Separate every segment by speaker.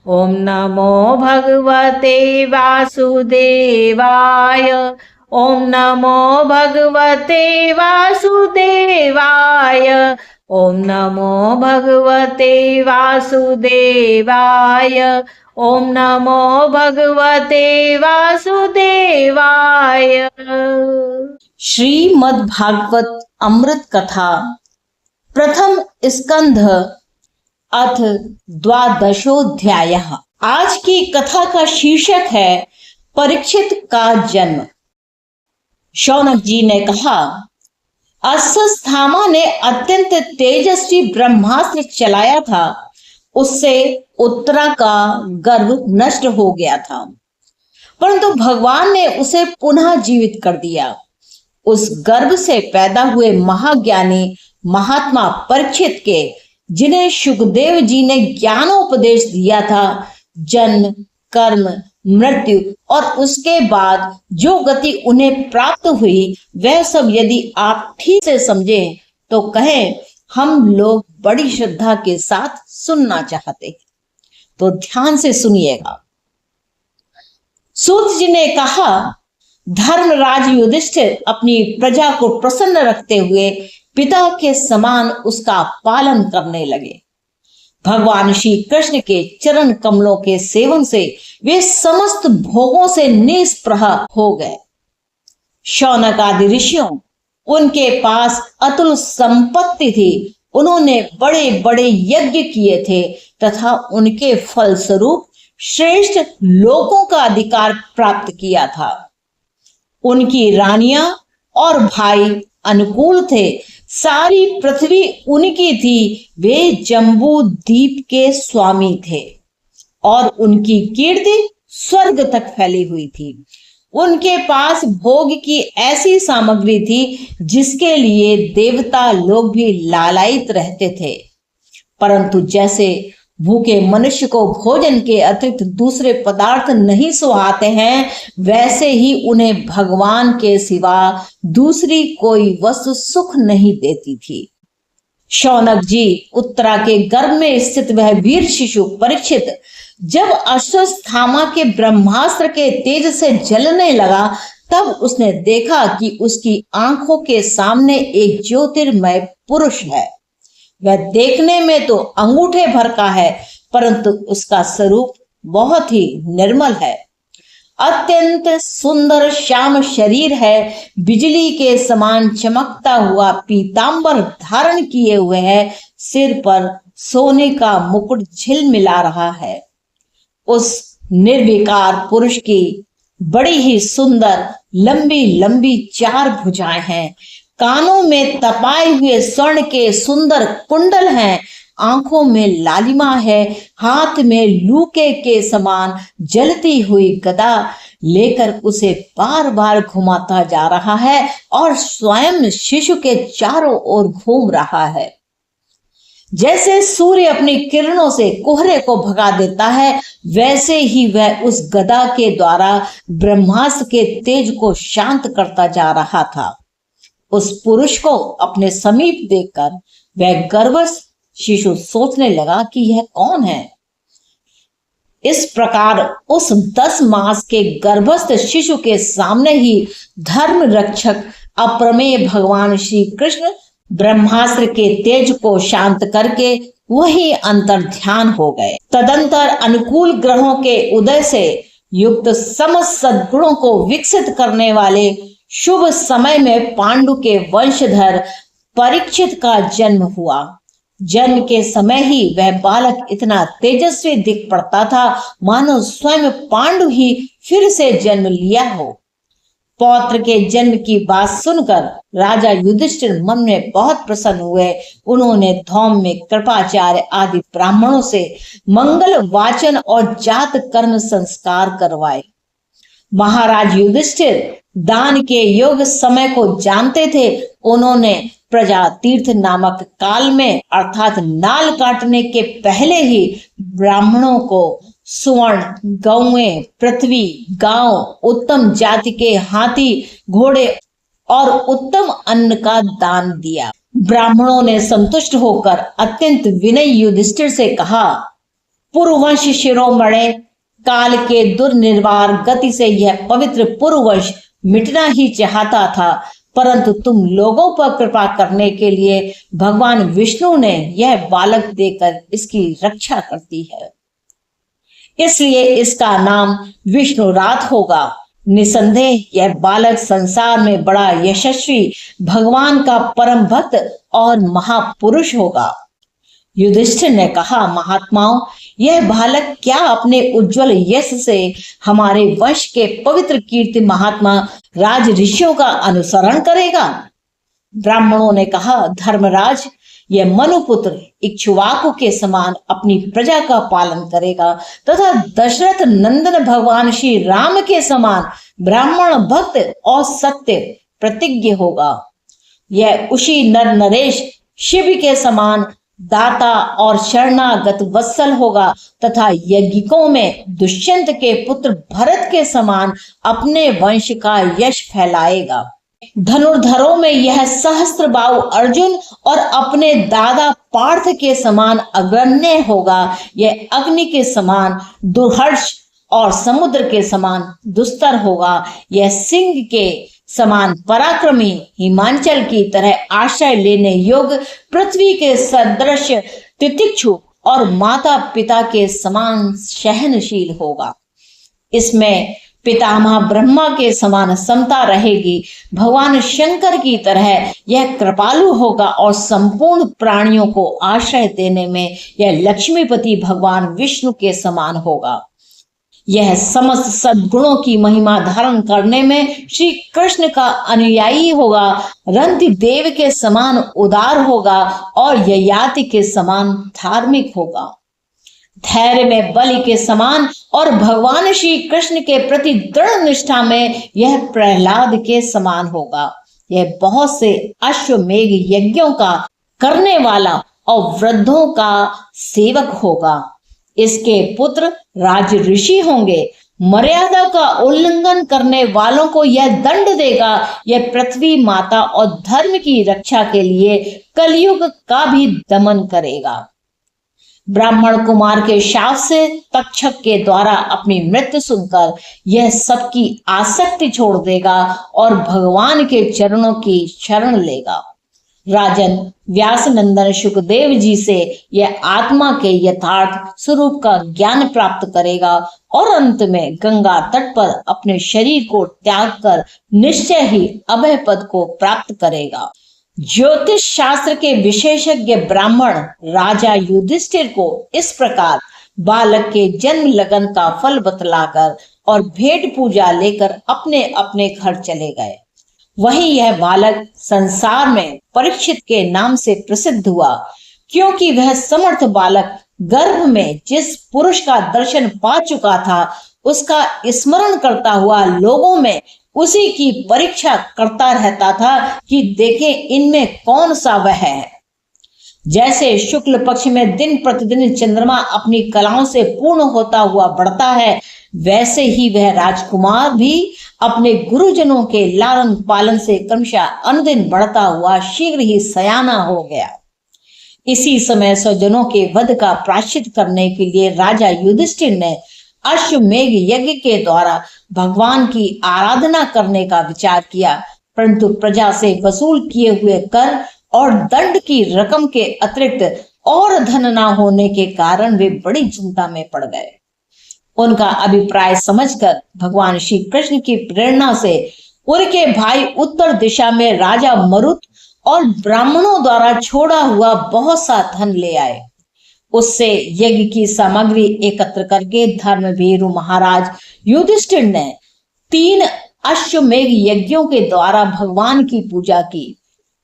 Speaker 1: ओम नमो भगवते वासुदेवाय। ओम नमो भगवते वासुदेवाय। ओम नमो भगवते वासुदेवाय। ओम नमो भगवते वासुदेवाय। श्रीमद् भागवत अमृत कथा प्रथम स्कंध अथ द्वादशोऽध्याय। आज की कथा का शीर्षक है परीक्षित का जन्म। शौनक जी ने कहा, अश्वत्थामा ने अत्यंत तेजस्वी ब्रह्मास्त्र चलाया था, उससे उत्तरा का गर्भ नष्ट हो गया था, परंतु भगवान ने उसे पुनः जीवित कर दिया। उस गर्भ से पैदा हुए महाज्ञानी महात्मा परीक्षित के, जिन्हें सुखदेव जी ने ज्ञानोपदेश दिया था, जन्म, कर्म, मृत्यु और उसके बाद जो गति उन्हें प्राप्त हुई, वह सब यदि आप ठीक से समझें तो कहें हम लोग बड़ी श्रद्धा के साथ सुनना चाहते हैं। तो ध्यान से सुनिएगा। सूत जी ने कहा, धर्मराज युधिष्ठिर अपनी प्रजा को प्रसन्न रखते हुए पिता के समान उसका पालन करने लगे। भगवान श्री कृष्ण के चरण कमलों के सेवन से वे समस्त भोगों से निस्पृह हो गए। शौनक आदि ऋषियों, उनके पास अतुल संपत्ति थी। उन्होंने बड़े बड़े यज्ञ किए थे तथा उनके फलस्वरूप श्रेष्ठ लोकों का अधिकार प्राप्त किया था। उनकी रानियां और भाई अनुकूल थे। सारी पृथ्वी उनकी थी। वे जम्बू द्वीप के स्वामी थे और उनकी कीर्ति स्वर्ग तक फैली हुई थी। उनके पास भोग की ऐसी सामग्री थी जिसके लिए देवता लोग भी लालायित रहते थे, परंतु जैसे भूखे मनुष्य को भोजन के अतिरिक्त दूसरे पदार्थ नहीं सुहाते हैं, वैसे ही उन्हें भगवान के सिवा दूसरी कोई वस्तु सुख नहीं देती थी। शौनक जी, उत्तरा के गर्भ में स्थित वह वीर शिशु परीक्षित जब अश्वत्थामा के ब्रह्मास्त्र के तेज से जलने लगा, तब उसने देखा कि उसकी आंखों के सामने एक ज्योतिर्मय पुरुष है। वह देखने में तो अंगूठे भर का है, परंतु उसका स्वरूप बहुत ही निर्मल है। अत्यंत सुंदर श्याम शरीर है। बिजली के समान चमकता हुआ पीतांबर धारण किए हुए है। सिर पर सोने का मुकुट झिलमिला रहा है। उस निर्विकार पुरुष की बड़ी ही सुंदर लंबी लंबी 4 भुजाएं हैं। कानों में तपाए हुए स्वर्ण के सुंदर कुंडल हैं। आंखों में लालिमा है। हाथ में लूके के समान जलती हुई गदा लेकर उसे बार बार घुमाता जा रहा है और स्वयं शिशु के चारों ओर घूम रहा है। जैसे सूर्य अपनी किरणों से कोहरे को भगा देता है, वैसे ही वह उस गदा के द्वारा ब्रह्मास्त्र के तेज को शांत करता जा रहा था। उस पुरुष को अपने समीप देखकर वह गर्भस्थ शिशु सोचने लगा कि यह कौन है। इस प्रकार उस 10 मास के गर्भस्थ शिशु के सामने ही धर्म रक्षक अप्रमेय भगवान श्री कृष्ण ब्रह्मास्त्र के तेज को शांत करके वही अंतर ध्यान हो गए। तदंतर अनुकूल ग्रहों के उदय से युक्त समस्त सद्गुणों को विकसित करने वाले शुभ समय में पांडु के वंशधर परीक्षित का जन्म हुआ। जन्म के समय ही वह बालक इतना तेजस्वी दिख पड़ता था, मानो स्वयं पांडु ही फिर से जन्म लिया हो। पौत्र के जन्म की बात सुनकर राजा युधिष्ठिर मन में बहुत प्रसन्न हुए। उन्होंने धौम में कृपाचार्य आदि ब्राह्मणों से मंगल वाचन और जात कर्म संस्कार करवाए। महाराज युधिष्ठिर दान के योग समय को जानते थे। उन्होंने प्रजा तीर्थ नामक काल में अर्थात नाल काटने के पहले ही ब्राह्मणों को स्वर्ण, गौएं, पृथ्वी, गांव, उत्तम जाति के हाथी, घोड़े और उत्तम अन्न का दान दिया। ब्राह्मणों ने संतुष्ट होकर अत्यंत विनयी युधिष्ठिर से कहा, पुरुवंश शिरोमणि काल के दुर्निर्वार गति से यह पवित्र पुरुवंश मिटना ही चाहता था, परंतु तुम लोगों पर कृपा करने के लिए भगवान विष्णु ने यह बालक देकर इसकी रक्षा करती है, इसलिए इसका नाम विष्णुरात होगा। निसंदेह यह बालक संसार में बड़ा यशस्वी भगवान का परम भक्त और महापुरुष होगा। युधिष्ठिर ने कहा, महात्माओं, यह बालक क्या अपने उज्जवल यश से हमारे वंश के पवित्र कीर्ति महात्मा राज ऋषियों का अनुसरण करेगा? ब्राह्मणों ने कहा, धर्मराज, यह मनुपुत्र इक्ष्वाकु के समान अपनी प्रजा का पालन करेगा तथा दशरथ नंदन भगवान श्री राम के समान ब्राह्मण भक्त और सत्य प्रतिज्ञ होगा। यह उसी नर नरेश शिव के समान दाता और शरणागत वत्सल होगा तथा यज्ञिकों में दुष्यंत के पुत्र भरत के समान अपने वंश का यश फैलाएगा। धनुर्धरों में यह सहस्त्रबाहु अर्जुन और अपने दादा पार्थ के समान अग्रण्य होगा। यह अग्नि के समान दुर्हर्ष और समुद्र के समान दुस्तर होगा। यह सिंह के समान पराक्रमी, हिमांचल की तरह आश्रय लेने योग्य, पृथ्वी के सदृश तितिक्षु और माता पिता के समान सहनशील होगा। इसमें पितामह ब्रह्मा के समान समता रहेगी। भगवान शंकर की तरह यह कृपालु होगा और संपूर्ण प्राणियों को आश्रय देने में यह लक्ष्मीपति भगवान विष्णु के समान होगा। यह समस्त सद्गुणों की महिमा धारण करने में श्री कृष्ण का अनुयायी होगा। रंति देव के समान उदार होगा और ययाति के समान धार्मिक होगा। धैर्य में बलि के समान और भगवान श्री कृष्ण के प्रति दृढ़ निष्ठा में यह प्रहलाद के समान होगा। यह बहुत से अश्वमेघ यज्ञों का करने वाला और वृद्धों का सेवक होगा। इसके पुत्र राज ऋषि होंगे। मर्यादा का उल्लंघन करने वालों को यह दंड देगा। यह पृथ्वी माता और धर्म की रक्षा के लिए कलयुग का भी दमन करेगा। ब्राह्मण कुमार के शाप से तक्षक के द्वारा अपनी मृत्यु सुनकर यह सबकी आसक्ति छोड़ देगा और भगवान के चरणों की शरण लेगा। राजन व्यास नंदन सुखदेव जी से यह आत्मा के यथार्थ स्वरूप का ज्ञान प्राप्त करेगा और अंत में गंगा तट पर अपने शरीर को त्याग कर निश्चय ही अभय पद को प्राप्त करेगा। ज्योतिष शास्त्र के विशेषज्ञ ब्राह्मण राजा युधिष्ठिर को इस प्रकार बालक के जन्म लगन का फल बतलाकर और भेंट पूजा लेकर अपने अपने घर चले गए। वहीं यह बालक संसार में परीक्षित के नाम से प्रसिद्ध हुआ, क्योंकि वह समर्थ बालक गर्भ में जिस पुरुष का दर्शन पा चुका था उसका स्मरण करता हुआ लोगों में उसी की परीक्षा करता रहता था कि देखें इनमें कौन सा वह है। जैसे शुक्ल पक्ष में दिन प्रतिदिन चंद्रमा अपनी कलाओं से पूर्ण होता हुआ बढ़ता है, वैसे ही वह राजकुमार भी अपने गुरुजनों के लालन पालन से क्रमशः अनुदिन बढ़ता हुआ शीघ्र ही सयाना हो गया। इसी समय स्वजनों के वध का प्रायश्चित करने के लिए राजा युधिष्ठिर ने अश्वमेघ यज्ञ के द्वारा भगवान की आराधना करने का विचार किया, परंतु प्रजा से वसूल किए हुए कर और दंड की रकम के अतिरिक्त और धन न होने के कारण वे बड़ी चिंता में पड़ गए। उनका अभिप्राय समझकर भगवान श्री कृष्ण की प्रेरणा से उनके भाई उत्तर दिशा में राजा मरुत और ब्राह्मणों द्वारा छोड़ा हुआ बहुत सा धन ले आए। उससे यज्ञ की सामग्री एकत्र करके धर्मवीर महाराज युधिष्ठिर ने 3 अश्वमेघ यज्ञों के द्वारा भगवान की पूजा की।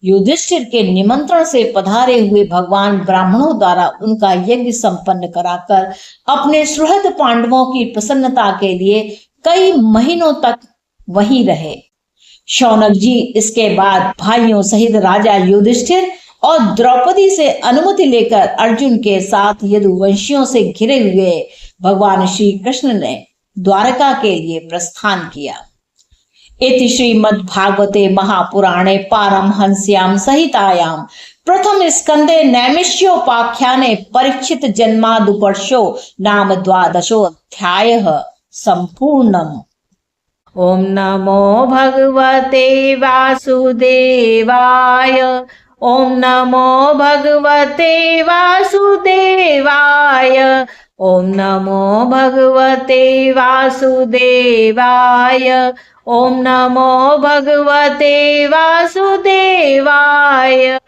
Speaker 1: युधिष्ठिर के निमंत्रण से पधारे हुए भगवान ब्राह्मणों द्वारा उनका यज्ञ संपन्न कराकर अपने सुहृद पांडवों की प्रसन्नता के लिए कई महीनों तक वहीं रहे। शौनक जी इसके बाद भाइयों सहित राजा युधिष्ठिर और द्रौपदी से अनुमति लेकर अर्जुन के साथ यदुवंशियों से घिरे हुए भगवान श्री कृष्ण ने द्वारका के लिए प्रस्थान किया। इति श्रीमद्भागवते महापुराणे पारमहंस्यां सहितायां प्रथम स्कंदे नैमिष्योपाख्याने परीक्षित जन्मादुपर्शो नाम द्वादशोऽध्यायः सम्पूर्णम्। ओम नमो भगवते वासुदेवाय। ओम नमो भगवते वासुदेवाय। ओम नमो भगवते वासुदेवाय। ओम नमो भगवते वासुदेवाय।